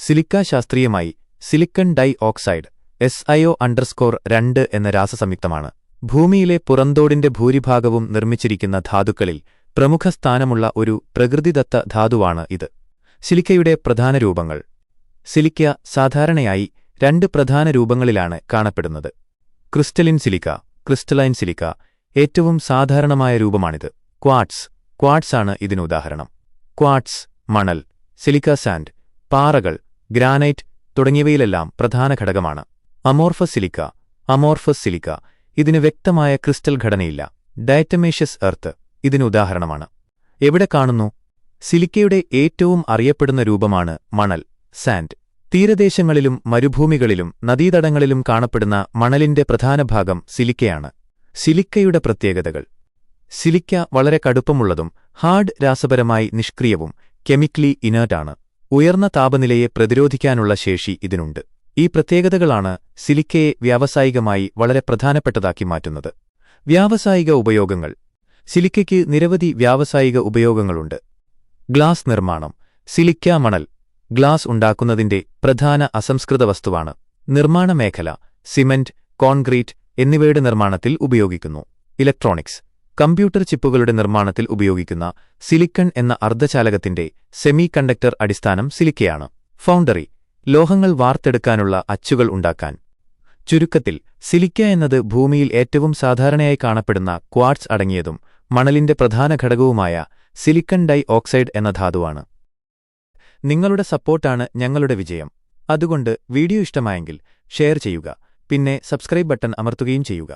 Silica ശാസ്ത്രീയമായി silicon dye oxide SiO_2 എന്ന രാസസംയുക്തമാണ്. ഭൂമിയിലെ പുറന്തോടിന്റെ ഭൂരിഭാഗവും നിർമ്മിച്ചിരിക്കുന്ന ധാതുക്കളിൽ പ്രമുഖ സ്ഥാനമുള്ള ഒരു പ്രകൃതിദത്ത ധാതുവാണ് ഇത്. സിലിക്കയുടെ പ്രധാന രൂപങ്ങൾ. സിലിക്ക സാധാരണയായി രണ്ട് പ്രധാന രൂപങ്ങളിലാണ് കാണപ്പെടുന്നത്. Crystalline silica, crystalline silica. ഏറ്റവും സാധാരണമായ രൂപമാണിത്. ക്വാർട്സ് ആണ് ഇതിനുദാഹരണം. ക്വാർട്സ്, മണൽ, സിലിക്ക സാൻഡ്, പാറകൾ, ഗ്രാനൈറ്റ് തുടങ്ങിയവയിലെല്ലാം പ്രധാന ഘടകമാണ്. Amorphous silica. ഇതിന് വ്യക്തമായ ക്രിസ്റ്റൽ ഘടനയില്ല. ഡയറ്റമേഷ്യസ് എർത്ത് ഇതിനുദാഹരണമാണ്. എവിടെ കാണുന്നു? സിലിക്കയുടെ ഏറ്റവും അറിയപ്പെടുന്ന രൂപമാണ് മണൽ, സാൻഡ്. തീരദേശങ്ങളിലും മരുഭൂമികളിലും നദീതടങ്ങളിലും കാണപ്പെടുന്ന മണലിന്റെ പ്രധാന ഭാഗം സിലിക്കയാണ്. സിലിക്കയുടെ പ്രത്യേകതകൾ. സിലിക്ക വളരെ കടുപ്പമുള്ളതും ഹാർഡ് രാസപരമായി നിഷ്ക്രിയവും കെമിക്കലി ഇനേർട്ടാണ്. ഉയർന്ന താപനിലയെ പ്രതിരോധിക്കാനുള്ള ശേഷി ഇതിനുണ്ട്. ഈ പ്രത്യേകതകളാണ് സിലിക്കയെ വ്യാവസായികമായി വളരെ പ്രധാനപ്പെട്ടതാക്കി മാറ്റുന്നത്. വ്യാവസായിക ഉപയോഗങ്ങൾ. സിലിക്കയ്ക്ക് നിരവധി വ്യാവസായിക ഉപയോഗങ്ങളുണ്ട്. ഗ്ലാസ് നിർമ്മാണം. സിലിക്ക മണൽ ഗ്ലാസ് ഉണ്ടാക്കുന്നതിന്റെ പ്രധാന അസംസ്കൃത വസ്തുവാണ്. നിർമ്മാണ മേഖല. സിമന്റ്, കോൺക്രീറ്റ് എന്നിവയുടെ നിർമ്മാണത്തിൽ ഉപയോഗിക്കുന്നു. ഇലക്ട്രോണിക്സ്. കമ്പ്യൂട്ടർ ചിപ്പുകളുടെ നിർമ്മാണത്തിൽ ഉപയോഗിക്കുന്ന സിലിക്കൺ എന്ന അർദ്ധചാലകത്തിന്റെ സെമി കണ്ടക്ടർ അടിസ്ഥാനം സിലിക്കയാണ്. ഫൗണ്ടറി. ലോഹങ്ങൾ വാർത്തെടുക്കാനുള്ള അച്ചുകൾ ഉണ്ടാക്കാൻ. ചുരുക്കത്തിൽ, സിലിക്ക എന്നത് ഭൂമിയിൽ ഏറ്റവും സാധാരണയായി കാണപ്പെടുന്ന ക്വാർട്സ് അടങ്ങിയതും മണലിന്റെ പ്രധാന ഘടകവുമായ സിലിക്കൺ ഡൈ ഓക്സൈഡ് എന്ന ധാതുവാണ്. നിങ്ങളുടെ സപ്പോർട്ടാണ് ഞങ്ങളുടെ വിജയം. അതുകൊണ്ട് വീഡിയോ ഇഷ്ടമായെങ്കിൽ ഷെയർ ചെയ്യുക, പിന്നെ സബ്സ്ക്രൈബ് ബട്ടൺ അമർത്തുകയും ചെയ്യുക.